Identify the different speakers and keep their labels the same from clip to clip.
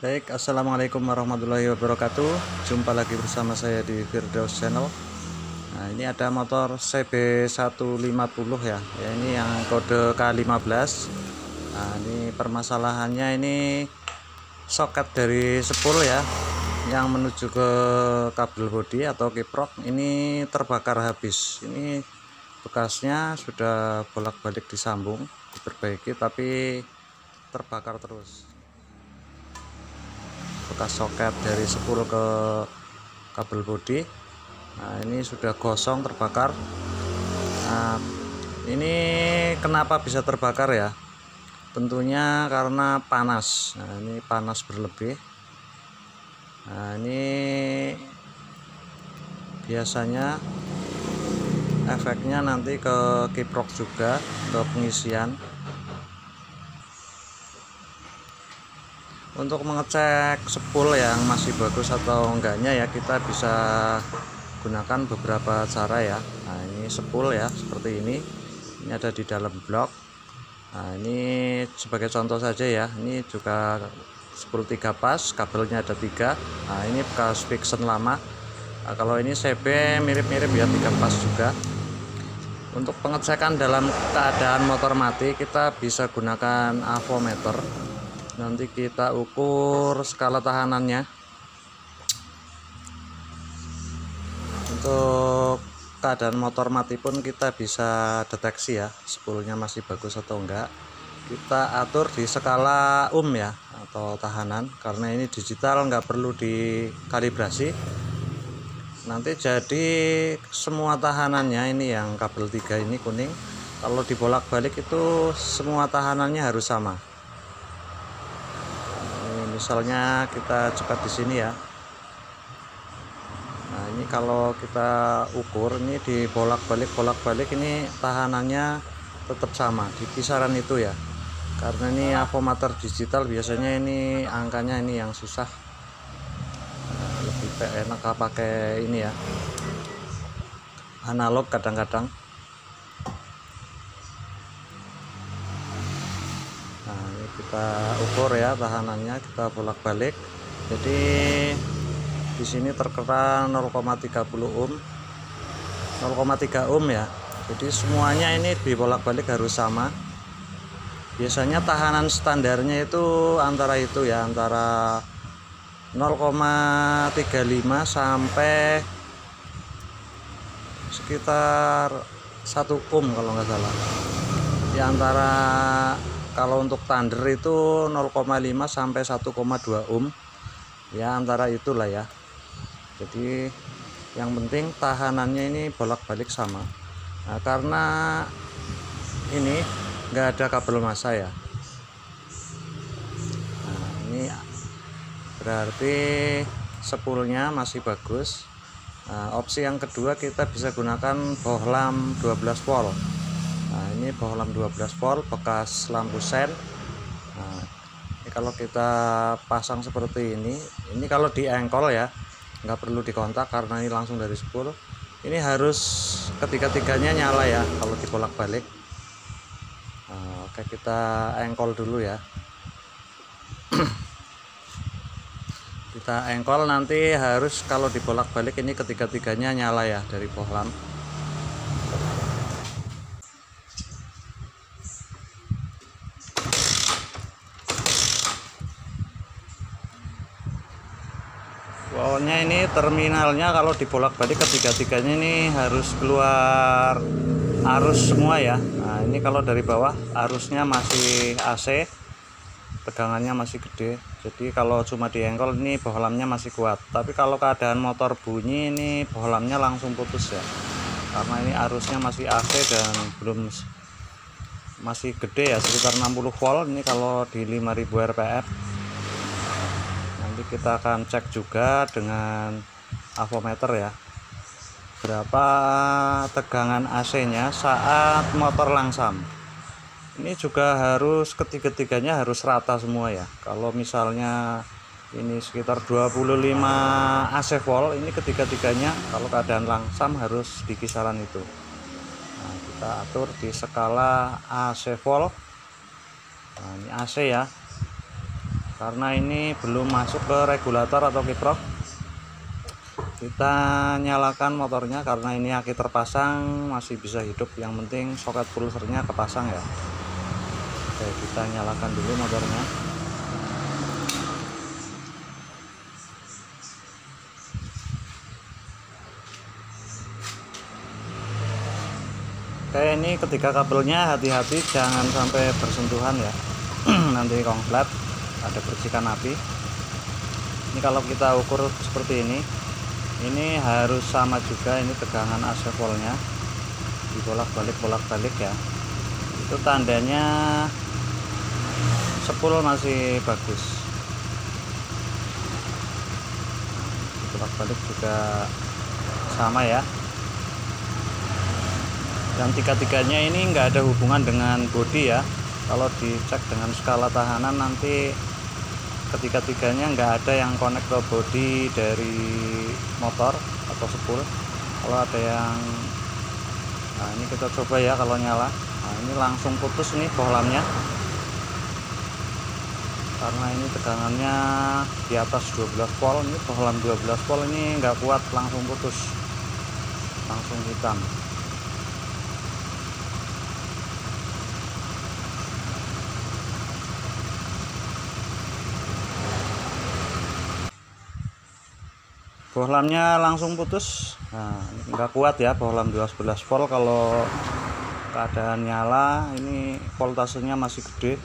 Speaker 1: Baik, assalamualaikum warahmatullahi wabarakatuh. Jumpa lagi bersama saya di Firdaus Channel. Nah, ini ada motor CB150 ya. Ini yang kode K15. Nah, ini permasalahannya ini soket dari spool ya, yang menuju ke kabel bodi atau kiprok ini terbakar habis. Ini bekasnya sudah bolak-balik disambung, diperbaiki, tapi terbakar terus. Bekas soket dari spool ke kabel bodi. Nah, ini sudah gosong, terbakar. Nah, ini kenapa bisa terbakar ya? Tentunya karena panas. Nah, ini panas berlebih. Nah, ini biasanya efeknya nanti ke kiprok juga, ke pengisian. Untuk mengecek spool yang masih bagus atau enggaknya ya, kita bisa gunakan beberapa cara ya. Nah, ini spool ya, seperti ini ada di dalam blok. Nah, ini sebagai contoh saja ya, ini juga spool 3 pas, kabelnya ada 3. Nah, ini bekas Vixen lama. Nah, kalau ini CB mirip-mirip ya, 3 pas juga. Untuk pengecekan dalam keadaan motor mati, kita bisa gunakan avometer. Nanti kita ukur skala tahanannya. Untuk keadaan motor mati pun kita bisa deteksi ya, spoolnya masih bagus atau enggak. Kita atur di skala ya, atau tahanan, karena ini digital, nggak perlu dikalibrasi. Nanti jadi semua tahanannya ini yang kabel 3 ini kuning, kalau dibolak-balik itu semua tahanannya harus sama. Misalnya kita cepat di sini ya. Nah, ini kalau kita ukur ini dibolak-balik ini tahanannya tetap sama di kisaran itu ya. Karena ini avometer digital, biasanya ini angkanya ini yang susah. Nah, lebih enak pakai ini ya, analog kadang-kadang. Nah, ini kita ukur ya tahanannya, kita bolak-balik. Jadi di sini terkena 0,30 ohm, 0,3 ohm ya. Jadi semuanya ini dibolak-balik harus sama. Biasanya tahanan standarnya itu antara itu ya, antara 0,35 sampai sekitar 1 ohm kalau nggak salah. Di antara kalau untuk thunder itu 0,5 sampai 1,2 ohm. Ya, antara itulah ya. Jadi yang penting tahanannya ini bolak-balik sama. Nah, karena ini nggak ada kabel massa ya. Nah, ini berarti spoolnya masih bagus. Nah, opsi yang kedua, kita bisa gunakan bohlam 12 volt. Nah, ini bohlam 12 volt bekas lampu sen. Nah, ini kalau kita pasang seperti ini kalau di engkol ya, nggak perlu dikontak karena ini langsung dari spool. Ini harus ketiga-tiganya nyala ya kalau dibolak-balik. Nah, oke, kita engkol dulu ya. Kita engkol, nanti harus kalau dibolak-balik ini ketiga-tiganya nyala ya dari bohlam. Pokoknya ini terminalnya kalau dibolak-balik ketiga-tiganya ini harus keluar arus semua ya. Nah, ini kalau dari bawah arusnya masih AC, tegangannya masih gede. Jadi kalau cuma diengkol ini bohlamnya masih kuat. Tapi kalau keadaan motor bunyi ini bohlamnya langsung putus ya. Karena ini arusnya masih AC dan masih gede ya, sekitar 60 volt ini kalau di 5000 rpm. Nanti kita akan cek juga dengan avometer ya, berapa tegangan AC-nya saat motor langsam. Ini juga harus ketiga-tiganya harus rata semua ya. Kalau misalnya ini sekitar 25 AC volt, ini ketiga-tiganya kalau keadaan langsam harus di kisaran itu. Nah, kita atur di skala AC volt. Nah, ini AC ya. Karena ini belum masuk ke regulator atau kiprok, kita nyalakan motornya. Karena ini aki terpasang masih bisa hidup, yang penting soket pulsernya kepasang ya. Oke, kita nyalakan dulu motornya. Oke, ini ketiga kabelnya hati-hati jangan sampai bersentuhan ya. Nanti konslet ada percikan api. Ini kalau kita ukur seperti ini harus sama juga, ini tegangan AC voltnya dibolak-balik ya. Itu tandanya sepul masih bagus. Bolak-balik juga sama ya. Dan tiga-tiganya ini enggak ada hubungan dengan bodi ya. Kalau dicek dengan skala tahanan nanti ketiga-tiganya enggak ada yang connect ke bodi dari motor atau sepul. Kalau ada yang, nah ini kita coba ya kalau nyala. Nah ini langsung putus nih bohlamnya, karena ini tegangannya di atas 12 volt. Ini bohlam 12 volt ini enggak kuat, langsung putus, langsung hitam. Bohlamnya langsung putus. Nah nggak kuat ya bohlam 12 volt. Kalau keadaan nyala ini voltasenya masih gede.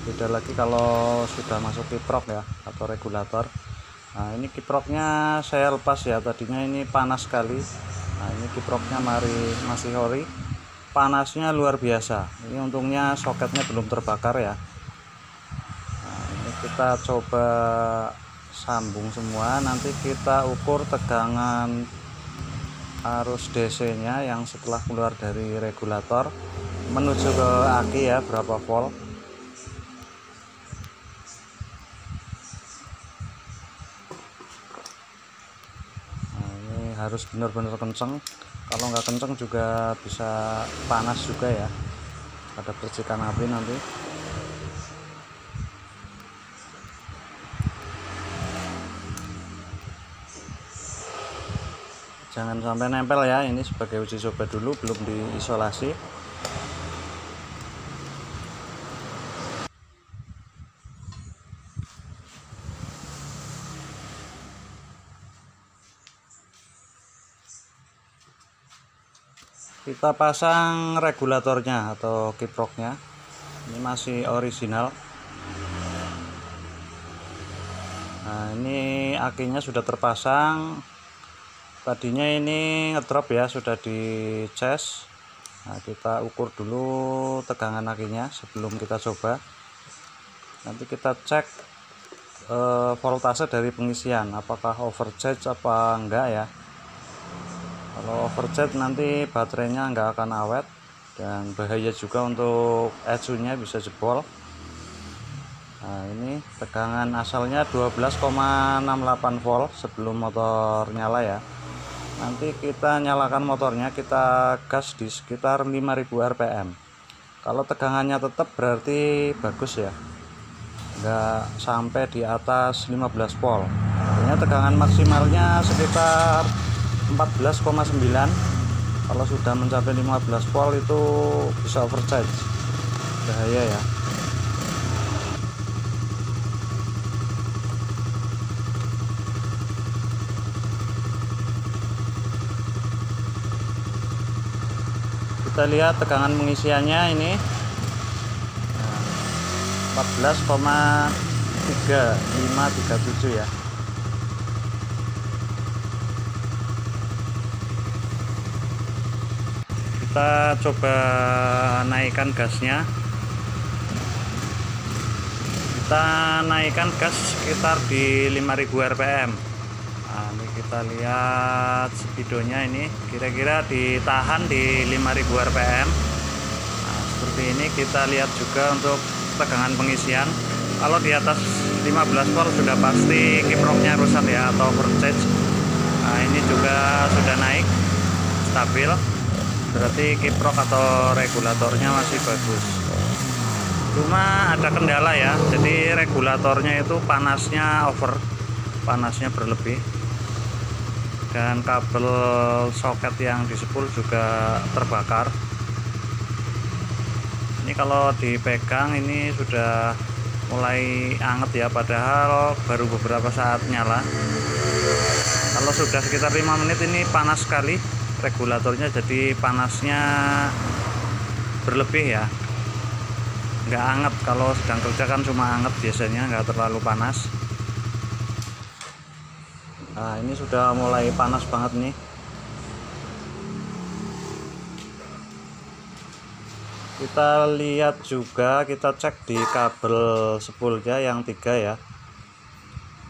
Speaker 1: Beda lagi kalau sudah masuk kiprok ya atau regulator. Nah ini kiproknya saya lepas ya, tadinya ini panas sekali. Nah ini kiproknya masih ori, panasnya luar biasa. Ini untungnya soketnya belum terbakar ya. Nah ini kita coba sambung semua, nanti kita ukur tegangan arus DC nya yang setelah keluar dari regulator menuju ke aki ya, berapa volt. Nah ini harus benar-benar kenceng, kalau nggak kenceng juga bisa panas juga ya, ada percikan api nanti. Jangan sampai nempel ya, ini sebagai uji coba dulu, belum diisolasi. Kita pasang regulatornya atau kiproknya, ini masih original. Nah ini akinya sudah terpasang. Tadinya ini ngedrop ya, sudah dicas. Nah kita ukur dulu tegangan akinya sebelum kita coba. Nanti kita cek voltase dari pengisian, apakah overcharge apa enggak ya. Kalau overcharge nanti baterainya enggak akan awet dan bahaya juga untuk ECU-nya bisa jebol. Nah ini tegangan asalnya 12,68 volt sebelum motor nyala ya. Nanti kita nyalakan motornya, kita gas di sekitar 5000 rpm. Kalau tegangannya tetap berarti bagus ya, enggak sampai di atas 15 volt. Artinya tegangan maksimalnya sekitar 14,9. Kalau sudah mencapai 15 volt itu bisa overcharge, bahaya ya. Kita lihat tegangan pengisiannya ini 14,3537 ya. Kita coba naikkan gasnya. Kita naikkan gas sekitar di 5000 rpm. Nah, ini kita lihat speedonya, ini kira-kira ditahan di 5000 rpm. Nah, seperti ini. Kita lihat juga untuk tegangan pengisian. Kalau di atas 15 volt sudah pasti kiproknya rusak ya atau overcharge. Nah, ini juga sudah naik stabil, berarti kiprok atau regulatornya masih bagus. Cuma ada kendala ya, jadi regulatornya itu panasnya over, panasnya berlebih, dan kabel soket yang di spool juga terbakar. Ini kalau dipegang ini sudah mulai anget ya, padahal baru beberapa saat nyala. Kalau sudah sekitar 5 menit ini panas sekali regulatornya, jadi panasnya berlebih ya, nggak anget. Kalau sedang kerja kan cuma anget biasanya, nggak terlalu panas. Nah ini sudah mulai panas banget nih. Kita lihat juga, kita cek di kabel spoolnya yang 3 ya.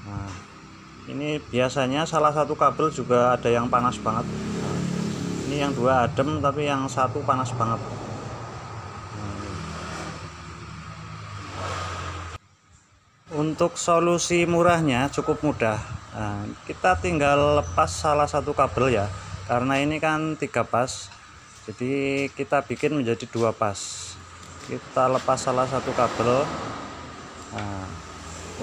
Speaker 1: Nah, ini biasanya salah satu kabel juga ada yang panas banget. Nah, ini yang 2 adem, tapi yang 1 panas banget. Untuk solusi murahnya cukup mudah. Nah, kita tinggal lepas salah satu kabel ya, karena ini kan 3 pas. Jadi kita bikin menjadi 2 pas. Kita lepas salah satu kabel. Nah,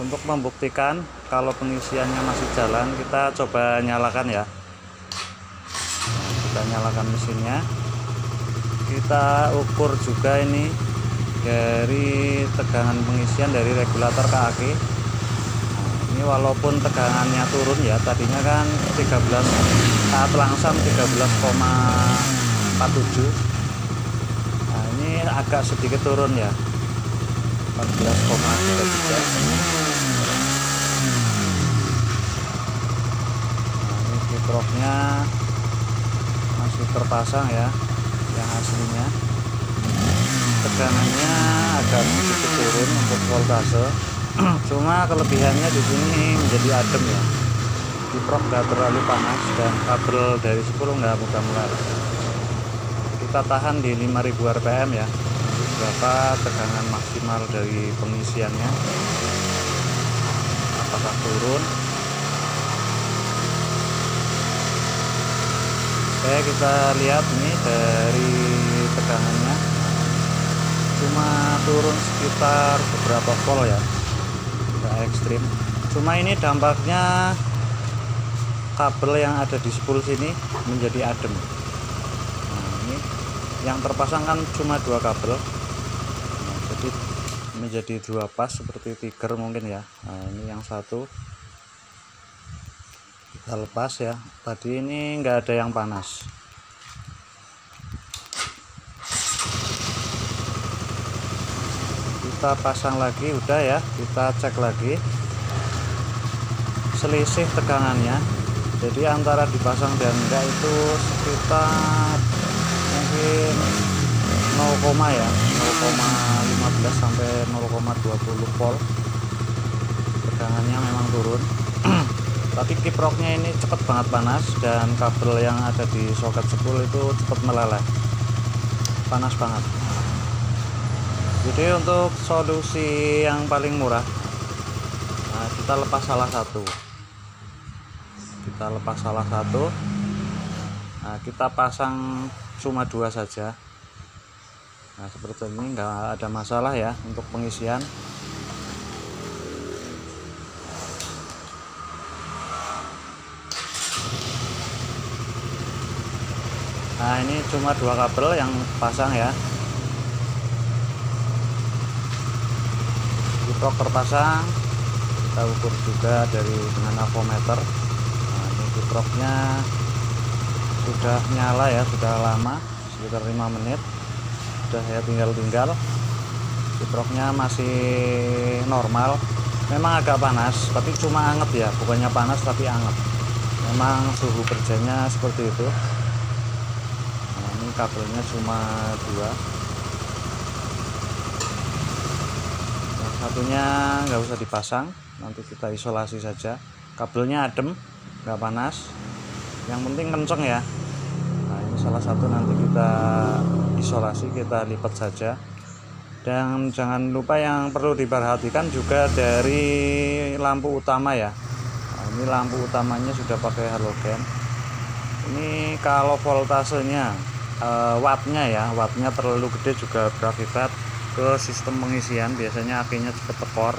Speaker 1: untuk membuktikan kalau pengisiannya masih jalan, kita coba nyalakan ya. Kita nyalakan mesinnya. Kita ukur juga ini dari tegangan pengisian dari regulator ke aki. Nah, ini walaupun tegangannya turun ya, tadinya kan 13 saat langsam 13,47. Nah ini agak sedikit turun ya, 14,33. Nah ini kiproknya masih terpasang ya, yang aslinya. Tegangannya agak sedikit turun untuk voltase. Cuma kelebihannya di sini menjadi adem ya, kiprok nggak terlalu panas, dan kabel dari spool nggak mudah-mudah. Kita tahan di 5000 rpm ya, berapa tegangan maksimal dari pengisiannya, apakah turun. Oke, kita lihat ini dari tegangannya cuma turun sekitar beberapa volt ya, tidak ekstrim. Cuma ini dampaknya kabel yang ada di spool sini menjadi adem. Nah ini yang terpasang kan cuma 2 kabel, nah, jadi menjadi 2 pas seperti tiger mungkin ya. Nah ini yang 1 kita lepas ya, tadi ini nggak ada yang panas. Kita pasang lagi, udah ya, kita cek lagi selisih tegangannya. Jadi antara dipasang dan enggak itu sekitar mungkin 0, ya 0,15 sampai 0,20 volt. Tegangannya memang turun. Tapi kiproknya ini cepet banget panas, dan kabel yang ada di soket spool itu cepet meleleh, panas banget. Jadi untuk solusi yang paling murah, nah kita lepas salah satu. Nah kita pasang cuma 2 saja. Nah seperti ini, nggak ada masalah ya untuk pengisian. Nah ini cuma 2 kabel yang pasang ya. Kiprok terpasang, kita ukur juga dengan avometer. Nah ini kiproknya sudah nyala ya, sudah lama, sekitar 5 menit. Sudah saya tinggal kiproknya masih normal. Memang agak panas, tapi cuma anget ya, bukannya panas tapi anget. Memang suhu kerjanya seperti itu. Nah ini kabelnya cuma 2. Satunya nggak usah dipasang, nanti kita isolasi saja. Kabelnya adem, nggak panas, yang penting kenceng ya. Nah ini salah satu, nanti kita isolasi, kita lipat saja. Dan jangan lupa yang perlu diperhatikan juga dari lampu utama ya. Nah, ini lampu utamanya sudah pakai halogen. Ini kalau voltasenya wattnya terlalu gede juga berakibat ke sistem pengisian, biasanya akinya cepet tekor,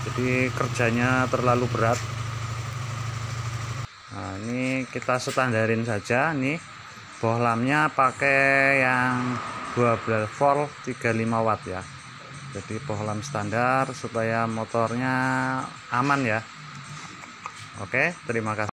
Speaker 1: jadi kerjanya terlalu berat. Nah, ini kita standarin saja nih, bohlamnya pakai yang 12 volt 35 watt ya. Jadi bohlam standar supaya motornya aman ya. Oke, terima kasih.